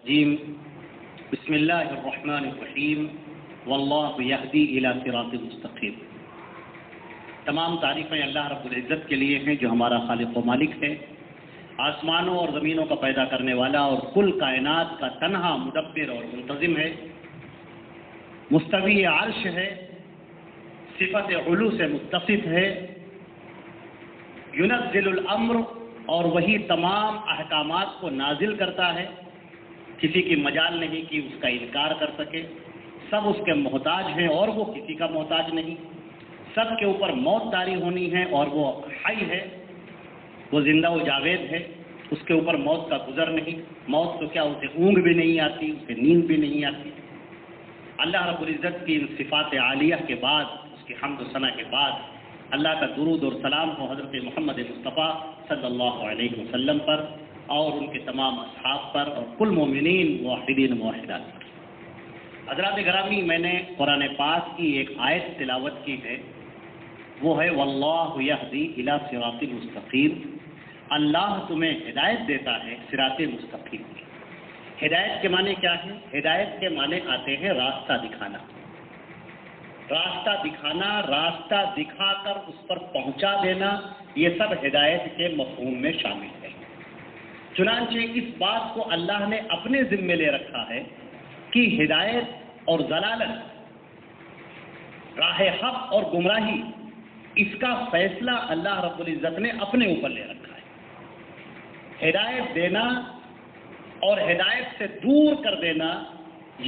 جی بسم اللہ الرحمن الرحیم واللہ یہدی الی صراط مستقیم۔ تمام تعریفیں اللہ رب العزت کے لیے ہیں جو ہمارا خالق و مالک ہے، آسمانوں اور زمینوں کا پیدا کرنے والا اور کل کائنات کا تنہا مدبر اور منتظم ہے، مستوی عرش ہے، صفت علو سے متصف ہے، ينزل الامر اور وہی تمام احکامات کو نازل کرتا ہے، کسی کی مجال نہیں کہ اس کا انکار کر سکے، سب اس کے محتاج ہیں اور وہ کسی کا محتاج نہیں، سب کے اوپر موت طاری ہونی ہے اور وہ حی ہے، وہ زندہ و جاوید ہے، اس کے اوپر موت کا گزر نہیں، موت تو کیا اسے اونگ بھی نہیں آتی، اسے نیند بھی نہیں آتی۔ اللہ رب العزت کی ان صفات عالیہ کے بعد، اس کی حمد و ثنا کے بعد اللہ کا درود اور سلام ہو حضرت محمد مصطفیٰ صلی اللہ علیہ وسلم پر اور ان کے تمام اصحاب پر اور کل مومنین موحدین موحدات پر۔ حضرات گرامی، میں نے قرآن پاک کی ایک آیت تلاوت کی ہے، وہ ہے واللہ یہدی الی صراط مستقیم۔ اللہ تمہیں ہدایت دیتا ہے صراط مستقیم کی۔ ہدایت کے معنی کیا ہے؟ ہدایت کے معنی آتے ہیں راستہ دکھانا، راستہ دکھانا، راستہ دکھا کر اس پر پہنچا دینا، یہ سب ہدایت کے مفہوم میں شامل ہے۔ چنانچہ اس بات کو اللہ نے اپنے ذمے لے رکھا ہے کہ ہدایت اور ضلالت، راہ حق اور گمراہی، اس کا فیصلہ اللہ رب العزت نے اپنے اوپر لے رکھا ہے۔ ہدایت دینا اور ہدایت سے دور کر دینا،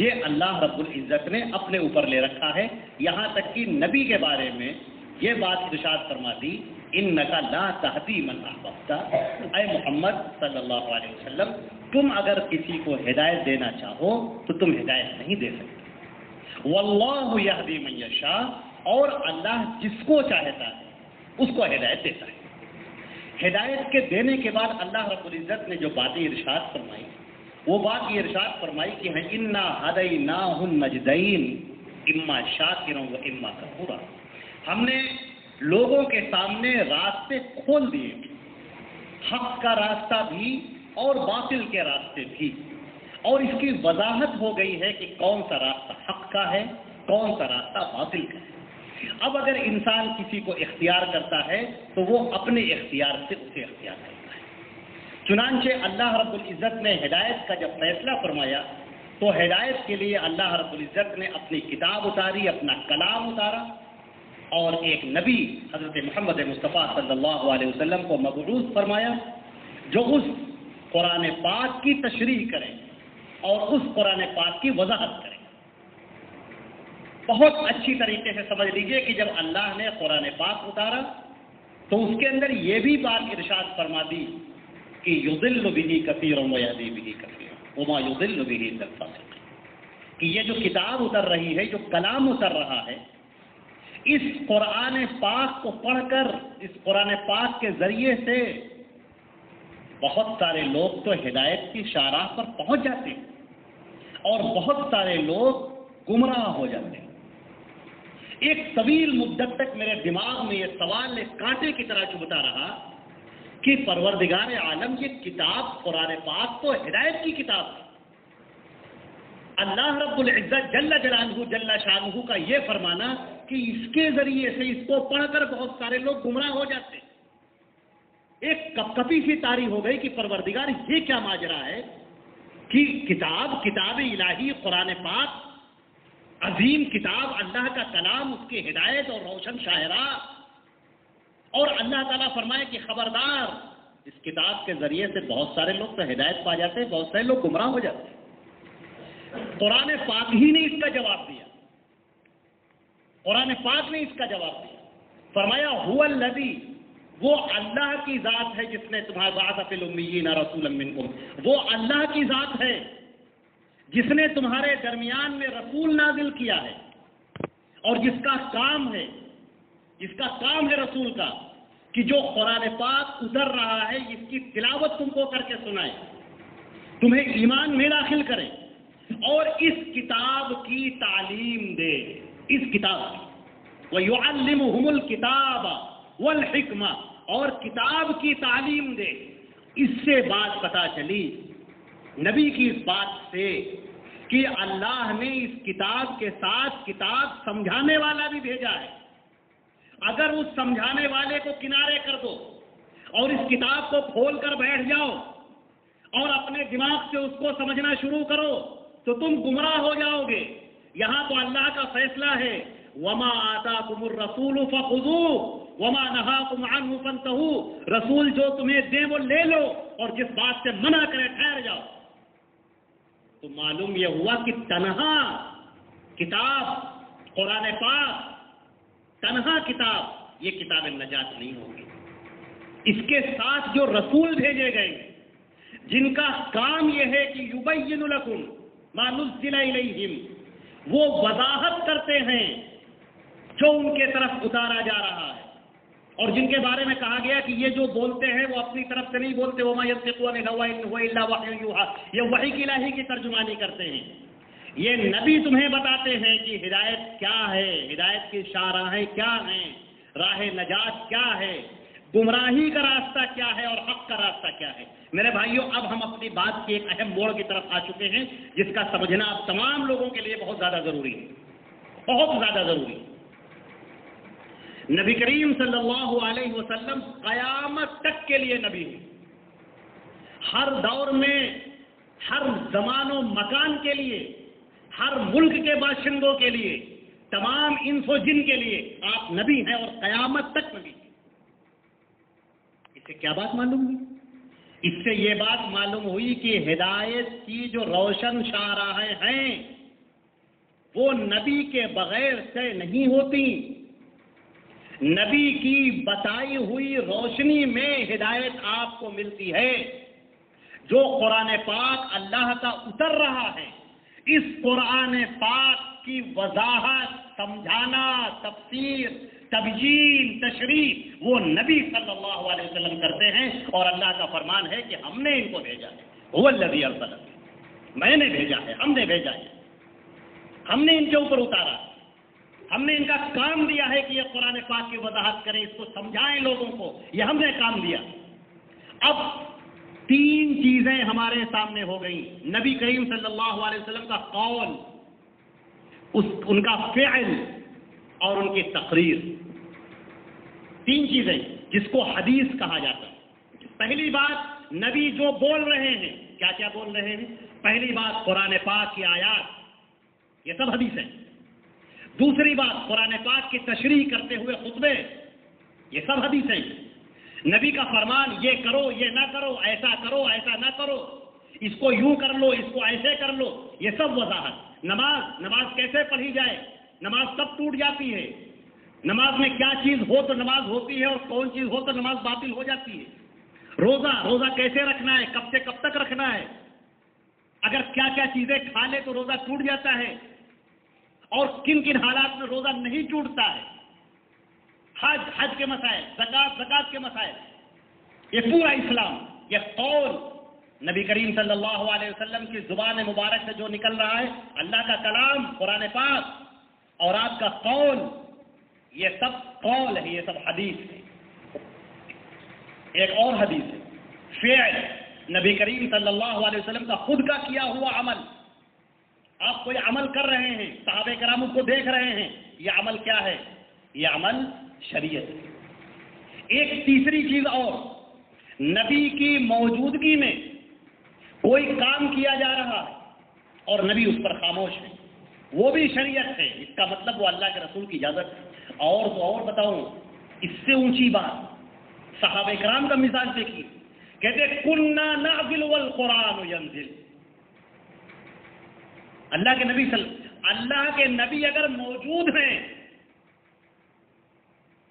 یہ اللہ رب العزت نے اپنے اوپر لے رکھا ہے۔ یہاں تک کہ نبی کے بارے میں یہ بات ارشاد فرما دی، انک لا تہدی من احببت، اے محمد صلی اللہ علیہ وسلم، تم اگر کسی کو ہدایت دینا چاہو تو تم ہدایت نہیں دے سکتے۔ واللہ یہدی من یشاء، اور اللہ جس کو چاہتا ہے اس کو ہدایت دیتا ہے۔ ہدایت کے دینے کے بعد اللہ رب العزت نے جو باتیں ارشاد فرمائی، وہ بات یہ ارشاد فرمائی کہ انا ہدیناہ النجدین اما شاکرا و اما کفورا، ہم نے لوگوں کے سامنے راستے کھول دیے، حق کا راستہ بھی اور باطل کے راستے بھی، اور اس کی وضاحت ہو گئی ہے کہ کون سا راستہ حق کا ہے، کون سا راستہ باطل کا ہے۔ اب اگر انسان کسی کو اختیار کرتا ہے تو وہ اپنے اختیار سے اسے اختیار کرتا ہے۔ چنانچہ اللہ رب العزت نے ہدایت کا جب فیصلہ فرمایا تو ہدایت کے لیے اللہ رب العزت نے اپنی کتاب اتاری، اپنا کلام اتارا، اور ایک نبی حضرت محمد مصطفیٰ صلی اللہ علیہ وسلم کو مبعوث فرمایا، جو اس قرآن پاک کی تشریح کرے اور اس قرآن پاک کی وضاحت کرے۔ بہت اچھی طریقے سے سمجھ لیجئے کہ جب اللہ نے قرآن پاک اتارا تو اس کے اندر یہ بھی بات ارشاد فرما دی کہ یضل بہ کثیر و یہدی بہ کثیر وما یضل بہ الا الفاسقین، کہ یہ جو کتاب اتر رہی ہے، جو کلام اتر رہا ہے، اس قرآن پاک کو پڑھ کر، اس قرآن پاک کے ذریعے سے بہت سارے لوگ تو ہدایت کی شاہراہ پر پہنچ جاتے ہیں اور بہت سارے لوگ گمراہ ہو جاتے ہیں۔ ایک طویل مدت تک میرے دماغ میں یہ سوال ایک کانٹے کی طرح چبھتا رہا کہ پروردگار عالم، یہ کتاب قرآن پاک تو ہدایت کی کتاب ہے۔ اللہ رب العزت جل جلالہ جل شانہ کا یہ فرمانا کہ اس کے ذریعے سے اس کو پڑھ کر بہت سارے لوگ گمراہ ہو جاتے ہیں۔ ایک کپ کپی سی طاری ہو گئی کہ پروردگار یہ کیا ماجرا ہے کہ کتاب الہی قرآن پاک، عظیم کتاب، اللہ کا کلام، اس کی ہدایت اور روشن شاہراہ، اور اللہ تعالیٰ فرمائے کہ خبردار، اس کتاب کے ذریعے سے بہت سارے لوگ تو ہدایت پا جاتے ہیں، بہت سارے لوگ گمراہ ہو جاتے ہیں۔ قرآن پاک ہی نے اس کا جواب دیا، قرآن پاک نے اس کا جواب دیا، فرمایا هو الذی، وہ اللہ کی ذات ہے جس نے تمہارے بعث فی الامیین رسولا منکم، وہ اللہ کی ذات ہے جس نے تمہارے درمیان میں رسول نازل کیا ہے، اور جس کا کام ہے رسول کا کہ جو قرآن پاک اتر رہا ہے اس کی تلاوت تم کو کر کے سنائے، تمہیں ایمان میں داخل کرے اور اس کتاب کی تعلیم دے، اس کتاب کی وَيُعَلِّمُهُمُ الْكِتَابَ وَالْحِكْمَةَ، اور کتاب کی تعلیم دے۔ اس سے بات پتہ چلی نبی کی اس بات سے کہ اللہ نے اس کتاب کے ساتھ کتاب سمجھانے والا بھی بھیجا ہے. اگر اس سمجھانے والے کو کنارے کر دو اور اس کتاب کو کھول کر بیٹھ جاؤ اور اپنے دماغ سے اس کو سمجھنا شروع کرو تو تم گمراہ ہو جاؤ گے. یہاں تو اللہ کا فیصلہ ہے وَمَا آتَاكُمُ الرَّسُولُ فَخُذُوهُ وَمَا نَهَاكُمْ عَنْهُ فَانْتَهُوا. رسول جو تمہیں دے وہ لے لو اور جس بات سے منع کرے ٹھہر جاؤ. تو معلوم یہ ہوا کہ تنہا کتاب قرآن پاک، تنہا کتاب یہ کتاب نجات نہیں ہوگی. اس کے ساتھ جو رسول بھیجے گئے جن کا کام یہ ہے کہ یبین لکم ما نزل الیہم، وہ وضاحت کرتے ہیں جو ان کے طرف اتارا جا رہا ہے، اور جن کے بارے میں کہا گیا کہ یہ جو بولتے ہیں وہ اپنی طرف سے نہیں بولتے، وما ینطق عن الہوی ان هو الا وحی یوحی، یہ وحی کی الہی کی ترجمانی کرتے ہیں. یہ نبی تمہیں بتاتے ہیں کہ ہدایت کیا ہے، ہدایت کی شاہراہیں کیا ہیں، راہ نجات کیا ہے، گمراہی کا راستہ کیا ہے اور حق کا راستہ کیا ہے. میرے بھائیوں، اب ہم اپنی بات کے ایک اہم موڑ کی طرف آ چکے ہیں جس کا سمجھنا اب تمام لوگوں کے لیے بہت زیادہ ضروری ہے، بہت زیادہ ضروری ہے. نبی کریم صلی اللہ علیہ وسلم قیامت تک کے لیے نبی ہیں. ہر دور میں، ہر زمان و مکان کے لیے، ہر ملک کے باشندوں کے لیے، تمام انس و جن کے لیے آپ نبی ہیں اور قیامت تک نبی ہیں. اس سے کیا بات معلوم ہوئی؟ اس سے یہ بات معلوم ہوئی کہ ہدایت کی جو روشن شاہراہیں ہیں وہ نبی کے بغیر سے نہیں ہوتی. نبی کی بتائی ہوئی روشنی میں ہدایت آپ کو ملتی ہے. جو قرآن پاک اللہ کا اتر رہا ہے، اس قرآن پاک کی وضاحت، سمجھانا، تفسیر، تبیین، تشریح وہ نبی صلی اللہ علیہ وسلم کرتے ہیں، اور اللہ کا فرمان ہے کہ ہم نے ان کو بھیجا ہے. هو الذی ارسل، میں نے بھیجا ہے، ہم نے بھیجا ہے، ہم نے ان کے اوپر اتارا، ہم نے ان کا کام دیا ہے کہ یہ قرآن پاک کی وضاحت کریں، اس کو سمجھائیں لوگوں کو، یہ ہم نے کام دیا. اب تین چیزیں ہمارے سامنے ہو گئیں: نبی کریم صلی اللہ علیہ وسلم کا قول، ان کا فعل اور ان کی تقریر. تین چیزیں جس کو حدیث کہا جاتا ہے. پہلی بات، نبی جو بول رہے ہیں، کیا کیا بول رہے ہیں؟ پہلی بات قرآن پاک کی آیات، یہ سب حدیث ہیں. دوسری بات قرآن پاک کی تشریح کرتے ہوئے خطبے، یہ سب حدیث ہیں. نبی کا فرمان، یہ کرو، یہ نہ کرو، ایسا کرو، ایسا نہ کرو، اس کو یوں کر لو، اس کو ایسے کر لو، یہ سب وضاحت. نماز کیسے پڑھی جائے، نماز سب ٹوٹ جاتی ہے، نماز میں کیا چیز ہو تو نماز ہوتی ہے اور کون چیز ہو تو نماز باطل ہو جاتی ہے. روزہ کیسے رکھنا ہے، کب سے کب تک رکھنا ہے، اگر کیا کیا چیزیں کھا لے تو روزہ ٹوٹ جاتا ہے، اور کن کن حالات میں روزہ نہیں ٹوٹتا ہے. حج کے مسائل، زکات کے مسائل، یہ پورا اسلام، یہ قول نبی کریم صلی اللہ علیہ وسلم کی زبان مبارک سے جو نکل رہا ہے، اللہ کا کلام قرآن پاک اور آپ کا قول، یہ سب قول ہے، یہ سب حدیث ہے. ایک اور حدیث ہے فعل، نبی کریم صلی اللہ علیہ وسلم کا خود کا کیا ہوا عمل. آپ کوئی عمل کر رہے ہیں، صحابہ کرام کو دیکھ رہے ہیں، یہ عمل کیا ہے؟ یہ عمل شریعت ہے. ایک تیسری چیز اور، نبی کی موجودگی میں کوئی کام کیا جا رہا ہے اور نبی اس پر خاموش ہے، وہ بھی شریعت ہے. اس کا مطلب وہ اللہ کے رسول کی اجازت ہے. اور تو اور بتاؤں، اس سے اونچی بات صحابہ کرام کا مزاج دیکھیے. کہتے کنا نعزل والقرآن ینزل. اللہ کے نبی اگر موجود ہیں،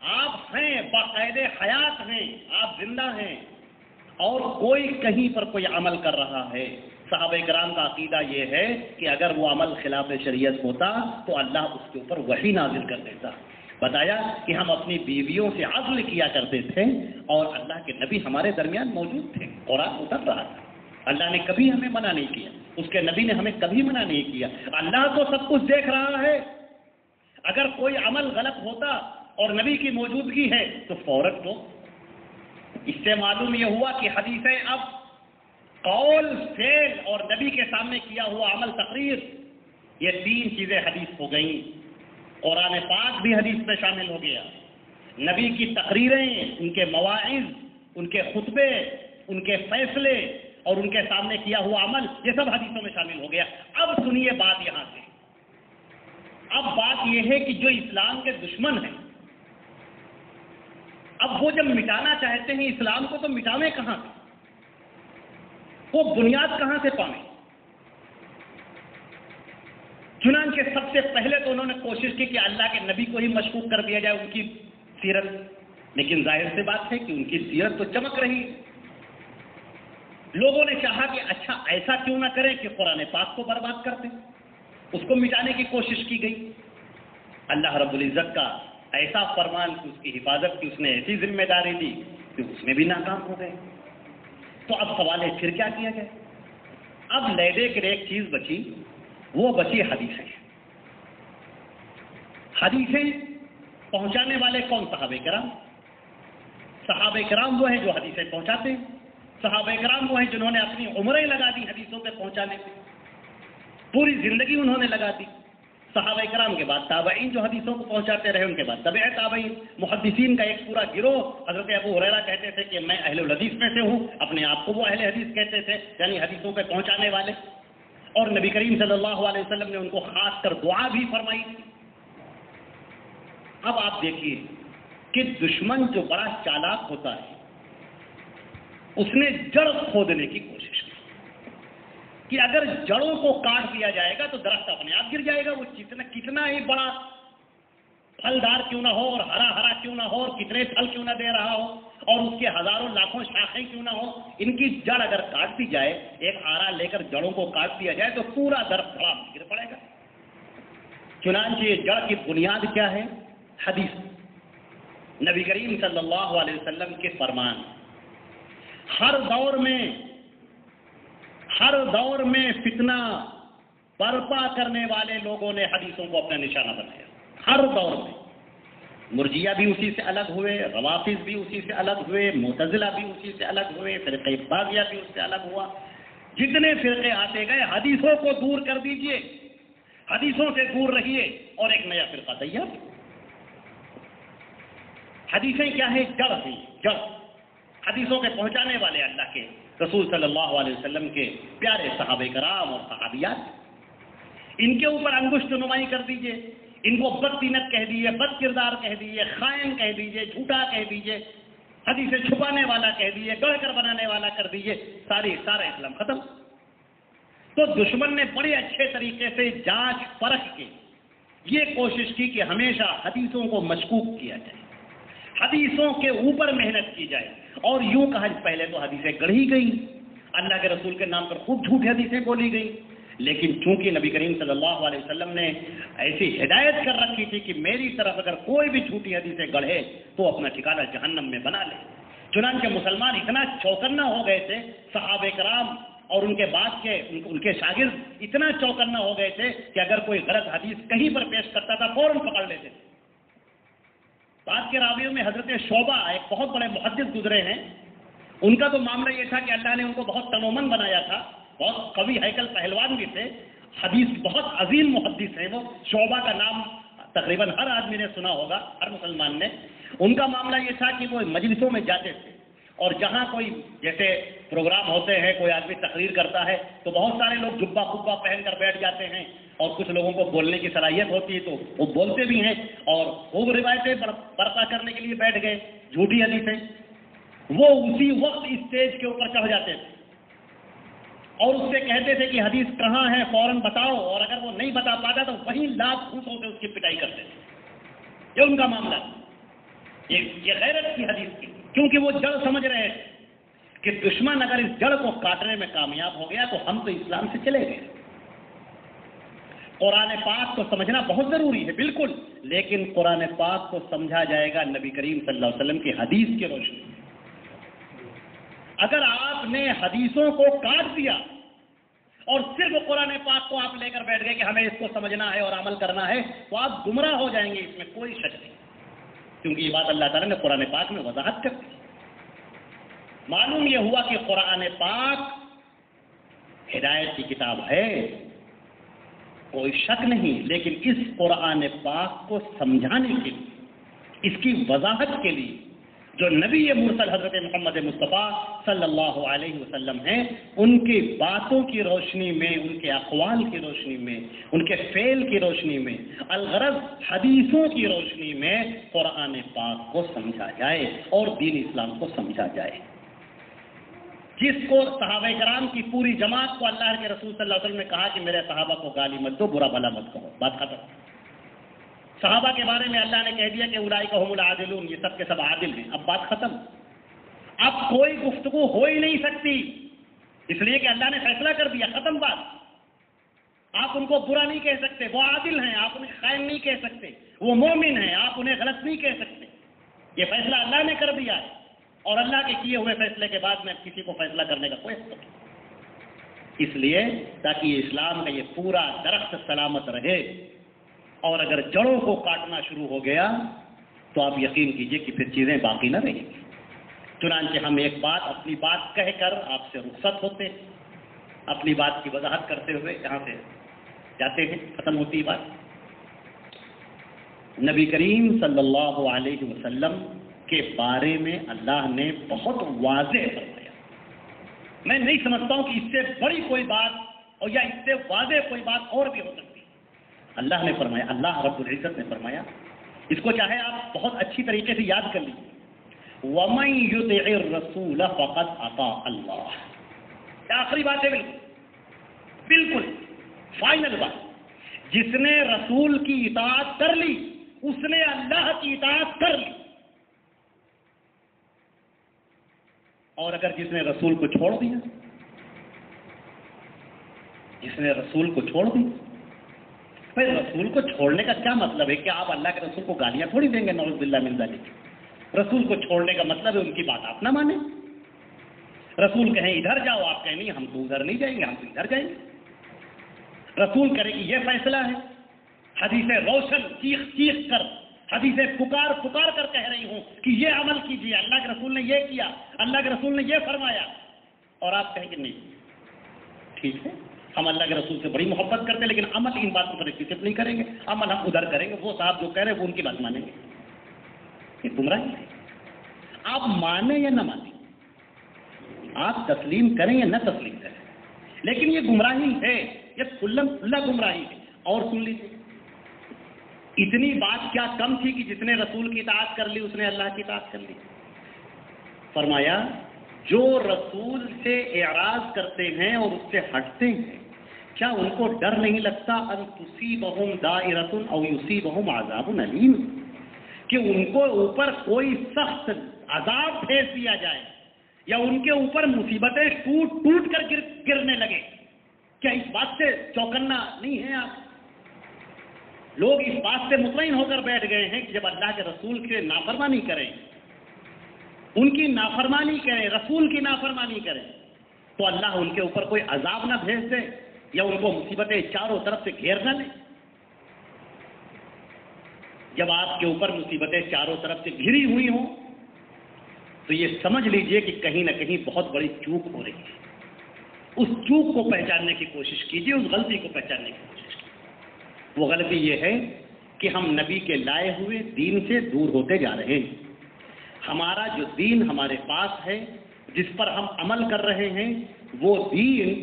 آپ ہیں، باقاعدہ حیات ہیں، آپ زندہ ہیں، اور کوئی کہیں پر کوئی عمل کر رہا ہے، صحابہ کرام کا عقیدہ یہ ہے کہ اگر وہ عمل خلاف شریعت ہوتا تو اللہ اس کے اوپر وحی نازل کر دیتا. بتایا کہ ہم اپنی بیویوں سے عزل کیا کرتے تھے اور اللہ کے نبی ہمارے درمیان موجود تھے، قرآن اتر رہا تھا. اللہ نے کبھی ہمیں منع نہیں کیا، اس کے نبی نے ہمیں کبھی منع نہیں کیا. اللہ تو سب کچھ دیکھ رہا ہے. اگر کوئی عمل غلط ہوتا اور نبی کی موجودگی ہے تو فوراً تو. اس سے معلوم یہ ہوا کہ حدیثیں اب قول، فعل اور نبی کے سامنے کیا ہوا عمل، تقریر، یہ تین چیزیں حدیث ہو گئیں۔ قرآن پاک بھی حدیث میں شامل ہو گیا، نبی کی تقریریں، ان کے مواعظ، ان کے خطبے، ان کے فیصلے اور ان کے سامنے کیا ہوا عمل، یہ سب حدیثوں میں شامل ہو گیا۔ اب سنیے بات یہاں سے، اب بات یہ ہے کہ جو اسلام کے دشمن ہیں، اب وہ جب مٹانا چاہتے ہیں اسلام کو تو مٹاویں کہاں سے؟ وہ بنیاد کہاں سے پائیں؟ چنانچہ سب سے پہلے تو انہوں نے کوشش کی کہ اللہ کے نبی کو ہی مشکوک کر دیا جائے، ان کی سیرت، لیکن ظاہر سی بات ہے کہ ان کی سیرت تو چمک رہی ہے۔ لوگوں نے چاہا کہ اچھا ایسا کیوں نہ کریں کہ قرآن پاک کو برباد کر دیں، اس کو مٹانے کی کوشش کی گئی۔ اللہ رب العزت کا ایسا فرمان کہ اس کی حفاظت کی اس نے ایسی ذمہ داری دی کہ اس میں بھی ناکام ہو گئے۔ تو اب سوال ہے پھر کیا کیا جائے؟ اب لیدے کے ایک چیز بچی، وہ بچی حدیثیں۔ حدیثیں پہنچانے والے کون؟ صحابہ کرام۔ صحابہ کرام وہ ہیں جو حدیثیں پہنچاتے ہیں، صحابہ کرام وہ ہیں جنہوں نے اپنی عمریں لگا دی حدیثوں پہ پہنچانے میں، پوری زندگی انہوں نے لگا دی۔ صحابہ کرام کے بعد تابعین جو حدیثوں کو پہنچاتے رہے، ان کے بعد تبع تابعین، محدثین کا ایک پورا گروہ۔ حضرت ابو ہریرہ کہتے تھے کہ میں اہل الحدیث میں سے ہوں، اپنے آپ کو وہ اہل حدیث کہتے تھے، یعنی حدیثوں پہ پہنچانے والے۔ اور نبی کریم صلی اللہ علیہ وسلم نے ان کو خاص کر دعا بھی فرمائی تھی۔ اب آپ دیکھیے کہ دشمن جو بڑا چالاک ہوتا ہے، اس نے جڑ کھودنے کی کوشش کی کہ اگر جڑوں کو کاٹ دیا جائے گا تو درخت اپنے آپ گر جائے گا، وہ کتنا ہی بڑا پھلدار کیوں نہ ہو اور ہرا ہرا کیوں نہ ہو اور کتنے پھل کیوں نہ دے رہا ہو اور اس کے ہزاروں لاکھوں شاخیں کیوں نہ ہو، ان کی جڑ اگر کاٹ دی جائے، ایک آرا لے کر جڑوں کو کاٹ دیا جائے تو پورا درخت بڑا گر پڑے گا۔ چنانچہ یہ جڑ کی بنیاد کیا ہے؟ حدیث، نبی کریم صلی اللہ علیہ وسلم کے فرمان۔ ہر دور میں فتنہ برپا کرنے والے لوگوں نے حدیثوں کو اپنا نشانہ بنایا، ہر دور میں۔ مرجیہ بھی اسی سے الگ ہوئے، روافض بھی اسی سے الگ ہوئے، معتزلہ بھی اسی سے الگ ہوئے، فرقہ باغیہ بھی اس سے الگ ہوا۔ جتنے فرقے آتے گئے، حدیثوں کو دور کر دیجئے، حدیثوں سے دور رہیے اور ایک نیا فرقہ تیار۔ حدیثیں کیا ہے؟ جڑ ہیں، جڑ۔ حدیثوں کے پہنچانے والے اللہ کے رسول صلی اللہ علیہ وسلم کے پیارے صحابہ کرام اور صحابیات، ان کے اوپر انگشت نمائی کر دیجئے، ان کو بدتینت کہہ دیجئے، بد کردار کہہ دیجئے، خائن کہہ دیجئے، جھوٹا کہہ دیجئے، حدیثیں چھپانے والا کہہ دیجئے، گڑھ کر بنانے والا کر دیجئے، سارا اسلام ختم۔ تو دشمن نے بڑے اچھے طریقے سے جانچ پرکھ کے یہ کوشش کی کہ ہمیشہ حدیثوں کو مشکوک کیا جائے، حدیثوں کے اوپر محنت کی جائے۔ اور یوں کہا پہلے تو حدیثیں گڑھی گئی، اللہ کے رسول کے نام پر خوب جھوٹی حدیثیں بولی گئی، لیکن چونکہ نبی کریم صلی اللہ علیہ وسلم نے ایسی ہدایت کر رکھی تھی کہ میری طرف اگر کوئی بھی جھوٹی حدیثیں گڑھے تو اپنا ٹھکانہ جہنم میں بنا لے، چنانچہ مسلمان اتنا چوکنا ہو گئے تھے، صحابہ کرام اور ان کے بعد کے ان کے شاگرد اتنا چوکنا ہو گئے تھے کہ اگر کوئی غلط حدیث کہیں پر پیش کرتا تھا فوراً پکڑ لیتے تھے۔ بعد کے راویوں میں حضرت شعبہ ایک بہت بڑے محدث گزرے ہیں، ان کا تو معاملہ یہ تھا کہ اللہ نے ان کو بہت تنومند بنایا تھا، بہت قوی ہیکل پہلوان بھی تھے، حدیث بہت عظیم محدث ہیں وہ۔ شعبہ کا نام تقریباً ہر آدمی نے سنا ہوگا، ہر مسلمان نے۔ ان کا معاملہ یہ تھا کہ وہ مجلسوں میں جاتے تھے اور جہاں کوئی جیسے پروگرام ہوتے ہیں، کوئی آدمی تقریر کرتا ہے تو بہت سارے لوگ جبہ خبہ پہن کر بیٹھ جاتے ہیں اور کچھ لوگوں کو بولنے کی صلاحیت ہوتی ہے تو وہ بولتے بھی ہیں اور خوب روایتیں برپا کرنے کے لیے بیٹھ گئے، جھوٹی حدیثیں۔ وہ اسی وقت اسٹیج کے اوپر چڑھ جاتے تھے اور اس سے کہتے تھے کہ حدیث کہاں ہے فوراً بتاؤ، اور اگر وہ نہیں بتا پاتا تو وہیں لاکھ گھونسوں سے اس کی پٹائی کرتے تھے۔ یہ ان کا معاملہ، یہ غیرت کی حدیث کی، کیونکہ وہ جڑ سمجھ رہے ہیں کہ دشمن اگر اس جڑ کو کاٹنے میں کامیاب ہو گیا تو ہم تو اسلام سے چلے گئے۔ قرآن پاک کو سمجھنا بہت ضروری ہے بالکل، لیکن قرآن پاک کو سمجھا جائے گا نبی کریم صلی اللہ علیہ وسلم کی حدیث کی روشنی میں۔ اگر آپ نے حدیثوں کو کاٹ دیا اور صرف قرآن پاک کو آپ لے کر بیٹھ گئے کہ ہمیں اس کو سمجھنا ہے اور عمل کرنا ہے تو آپ گمراہ ہو جائیں گے، اس میں کوئی شک نہیں، کیونکہ یہ بات اللہ تعالیٰ نے قرآن پاک میں وضاحت کر دی۔ معلوم یہ ہوا کہ قرآن پاک ہدایت کی کتاب ہے، کوئی شک نہیں، لیکن اس قرآن پاک کو سمجھانے کے لیے، اس کی وضاحت کے لیے جو نبی مرسل حضرت محمد مصطفیٰ صلی اللہ علیہ وسلم ہیں، ان کی باتوں کی روشنی میں، ان کے اقوال کی روشنی میں، ان کے فعل کی روشنی میں، الغرض حدیثوں کی روشنی میں قرآن پاک کو سمجھا جائے اور دین اسلام کو سمجھا جائے۔ جس کو صحابہ کرام کی پوری جماعت کو اللہ کے رسول صلی اللہ علیہ وسلم نے کہا کہ میرے صحابہ کو گالی مت دو، برا بھلا مت کہو، بات ختم۔ صحابہ کے بارے میں اللہ نے کہہ دیا کہ اولئک هم العادلون، یہ سب کے سب عادل ہیں، اب بات ختم۔ اب کوئی گفتگو ہو ہی نہیں سکتی، اس لیے کہ اللہ نے فیصلہ کر دیا، ختم بات۔ آپ ان کو برا نہیں کہہ سکتے، وہ عادل ہیں، آپ انہیں خائن نہیں کہہ سکتے، وہ مومن ہیں، آپ انہیں غلط نہیں کہہ سکتے، یہ فیصلہ اللہ نے کر دیا ہے، اور اللہ کے کیے ہوئے فیصلے کے بعد میں کسی کو فیصلہ کرنے کا کوئی حق نہیں۔ اس لیے تاکہ یہ اسلام کا یہ پورا درخت سلامت رہے، اور اگر جڑوں کو کاٹنا شروع ہو گیا تو آپ یقین کیجئے کہ پھر چیزیں باقی نہ رہیں گی۔ چنانچہ ہم ایک بات اپنی بات کہہ کر آپ سے رخصت ہوتے، اپنی بات کی وضاحت کرتے ہوئے یہاں سے جاتے ہیں، ختم ہوتی بات۔ نبی کریم صلی اللہ علیہ وسلم کے بارے میں اللہ نے بہت واضح فرمایا۔ میں نہیں سمجھتا ہوں کہ اس سے بڑی کوئی بات اور یا اس سے واضح کوئی بات اور بھی ہو سکتی۔ اللہ نے فرمایا، اللہ رب العزت نے فرمایا، اس کو چاہے آپ بہت اچھی طریقے سے یاد کر لیجیے، وَمَن يُطِعِ الرَّسُولَ فَقَدْ أَطَاعَ اللَّهَ۔ آخری بات ہے، بالکل فائنل بات، جس نے رسول کی اطاعت کر لی اس نے اللہ کی اطاعت کر لی، اور اگر جس نے رسول کو چھوڑ دیا، جس نے رسول کو چھوڑ دیا، پھر رسول کو چھوڑنے کا کیا مطلب ہے کہ آپ اللہ کے رسول کو گالیاں تھوڑی دیں گے، نعوذ باللہ من ذالک۔ رسول کو چھوڑنے کا مطلب ہے ان کی بات آپ نہ مانیں۔ رسول کہیں ادھر جاؤ، آپ کہیں نہیں ہم تو ادھر نہیں جائیں گے، ہم تو ادھر جائیں گے۔ رسول کرے کہ یہ فیصلہ ہے، حدیثیں روشن چیخ چیخ کر، حدیثیں پکار پکار کر کہہ رہی ہوں کہ یہ عمل کیجیے، اللہ کے رسول نے یہ کیا، اللہ کے رسول نے یہ فرمایا، اور آپ کہیں کہ نہیں ٹھیک ہے ہم اللہ کے رسول سے بڑی محبت کرتے ہیں، لیکن عمل ان باتوں پر اکتفا نہیں کریں گے، عمل ہم ادھر کریں گے، وہ صاحب جو کہہ رہے ہیں وہ ان کی بات مانیں گے۔ یہ گمراہی ہے، آپ مانیں یا نہ مانیں، آپ تسلیم کریں یا نہ تسلیم کریں، لیکن یہ گمراہی ہے، یہ کھلا گمراہی ہے۔ اور سن لیجیے، اتنی بات کیا کم تھی کہ جس نے رسول کی اطاعت کر لی اس نے اللہ کی اطاعت کر لی۔ فرمایا جو رسول سے اعراض کرتے ہیں اور اس سے ہٹتے ہیں، کیا ان کو ڈر نہیں لگتا ان تصیبہم دائرۃ او یصیبہم عذاب علیم، کہ ان کو اوپر کوئی سخت عذاب بھیج دیا جائے یا ان کے اوپر مصیبتیں ٹوٹ ٹوٹ کر گرنے لگے؟ کیا اس بات سے چوکنا نہیں ہے آپ؟ لوگ اس بات سے مطمئن ہو کر بیٹھ گئے ہیں کہ جب اللہ کے رسول کی نافرمانی کریں، ان کی نافرمانی کریں، رسول کی نافرمانی کریں، تو اللہ ان کے اوپر کوئی عذاب نہ بھیج دے یا ان کو مصیبتیں چاروں طرف سے گھیر نہ لیں۔ جب آپ کے اوپر مصیبتیں چاروں طرف سے گھری ہوئی ہوں تو یہ سمجھ لیجئے کہ کہیں نہ کہیں بہت بڑی چوک ہو رہی ہے۔ اس چوک کو پہچاننے کی کوشش کیجئے، اس غلطی کو پہچاننے کی کوشش کیجئے۔ وہ غلطی یہ ہے کہ ہم نبی کے لائے ہوئے دین سے دور ہوتے جا رہے ہیں۔ ہمارا جو دین ہمارے پاس ہے، جس پر ہم عمل کر رہے ہیں، وہ دین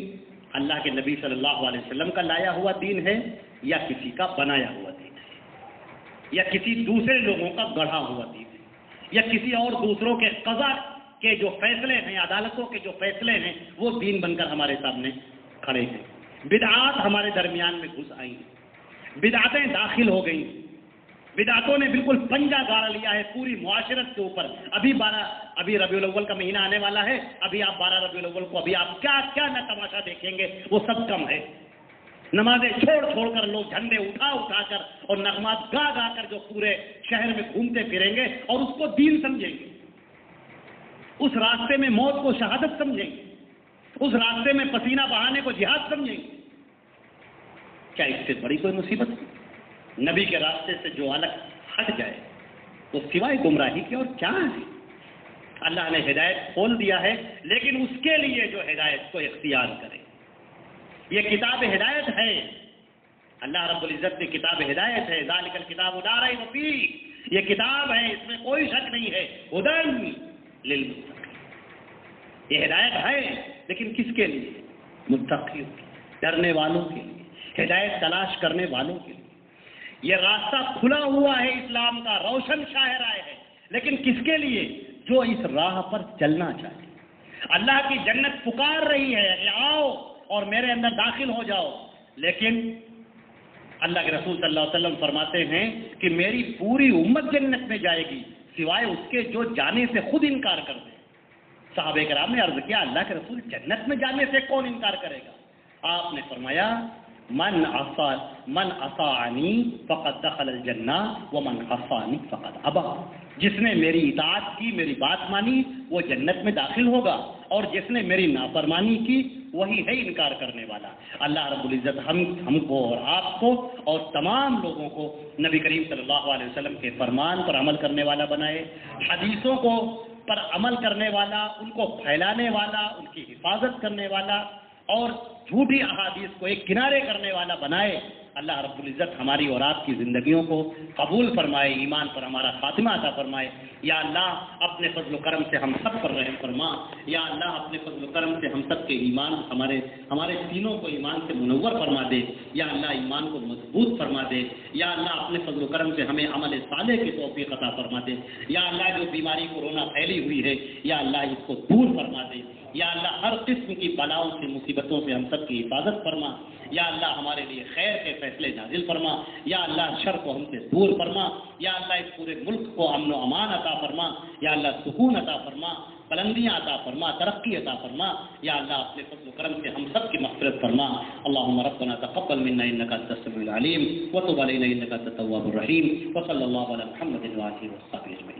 اللہ کے نبی صلی اللہ علیہ وسلم کا لایا ہوا دین ہے یا کسی کا بنایا ہوا دین ہے، یا کسی دوسرے لوگوں کا گڑھا ہوا دین ہے، یا کسی اور دوسروں کے قضا کے جو فیصلے ہیں، عدالتوں کے جو فیصلے ہیں، وہ دین بن کر ہمارے سامنے کھڑے ہیں۔ بدعات ہمارے درمیان میں گھس آئی ہیں، بدعتیں داخل ہو گئی، بدعتوں نے بالکل پنجہ گاڑ لیا ہے پوری معاشرت کے اوپر۔ ابھی ربیع الاول کا مہینہ آنے والا ہے، ابھی آپ 12 ربیع الاول کو ابھی آپ کیا کیا نہ تماشا دیکھیں گے، وہ سب کم ہے۔ نمازیں چھوڑ چھوڑ کر لوگ جھنڈے اٹھا اٹھا کر اور نغمات گا گا کر جو پورے شہر میں گھومتے پھریں گے اور اس کو دین سمجھیں گے، اس راستے میں موت کو شہادت سمجھیں گے، اس راستے میں پسینہ بہانے کو جہاد سمجھیں گے۔ کیا اس سے بڑی کوئی مصیبت ہے؟ نبی کے راستے سے جو الگ ہٹ جائے تو سوائے گمراہی کے اور کیا ہے؟ اللہ نے ہدایت کھول دیا ہے، لیکن اس کے لیے جو ہدایت کو اختیار کرے، یہ کتاب ہدایت ہے، اللہ رب العزت کی کتاب ہدایت ہے، ذالک الکتاب لا ریب فیہ، یہ کتاب ہے، اس میں کوئی شک نہیں ہے، ھدی للمتقین، یہ ہدایت ہے لیکن کس کے لیے؟ متقیوں کے، ڈرنے والوں کے لیے، ہدایت تلاش کرنے والوں کے لیے۔ یہ راستہ کھلا ہوا ہے اسلام کا، روشن شاہراہ ہے، لیکن کس کے لیے؟ جو اس راہ پر چلنا چاہتے۔ اللہ کی جنت پکار رہی ہے کہ آؤ اور میرے اندر داخل ہو جاؤ، لیکن اللہ کے رسول صلی اللہ علیہ وسلم فرماتے ہیں کہ میری پوری امت جنت میں جائے گی سوائے اس کے جو جانے سے خود انکار کر دے۔ صحابہ کرام نے عرض کیا اللہ کے رسول جنت میں جانے سے کون انکار کرے گا؟ آپ نے فرمایا من اطاعنی فقد دخل الجنہ ومن عصانی فقد ابا، جس نے میری اطاعت کی، میری بات مانی، وہ جنت میں داخل ہوگا، اور جس نے میری نافرمانی کی وہی ہے انکار کرنے والا۔ اللہ رب العزت ہم کو اور آپ کو اور تمام لوگوں کو نبی کریم صلی اللہ علیہ وسلم کے فرمان پر عمل کرنے والا بنائے، حدیثوں کو پر عمل کرنے والا، ان کو پھیلانے والا، ان کی حفاظت کرنے والا، اور جھوٹی احادیث کو ایک کنارے کرنے والا بنائے۔ اللہ رب العزت ہماری اور آپ کی زندگیوں کو قبول فرمائے، ایمان پر ہمارا خاتمہ عطا فرمائے۔ یا اللہ اپنے فضل و کرم سے ہم سب پر رحم فرما، یا اللہ اپنے فضل و کرم سے ہم سب کے ایمان، ہمارے سینوں کو ایمان سے منور فرما دے، یا اللہ ایمان کو مضبوط فرما دے، یا اللہ اپنے فضل و کرم سے ہمیں عمل صالح کی توفیق عطا فرما دے، یا اللہ جو بیماری کورونا پھیلی ہوئی ہے یا اللہ اس کو دور فرما دے، یا اللہ ہر قسم کی بلاؤں سے، مصیبتوں سے ہم سب کی حفاظت فرما، یا اللہ ہمارے لیے خیر کے فیصلے نازل فرما، یا اللہ شر کو ہم سے دور فرما، یا اللہ اس پورے ملک کو امن و امان عطا فرما، یا اللہ سکون عطا فرما، بلندیاں عطا فرما، ترقی عطا فرما، یا اللہ اپنے فضل و کرم سے ہم سب کی مغفرت فرما۔ اللهم ربنا تقبل منا انك انت السميع العليم وتب علينا انك انت التواب الرحيم، وصلى الله على محمد وآله وصحبه اجمعين۔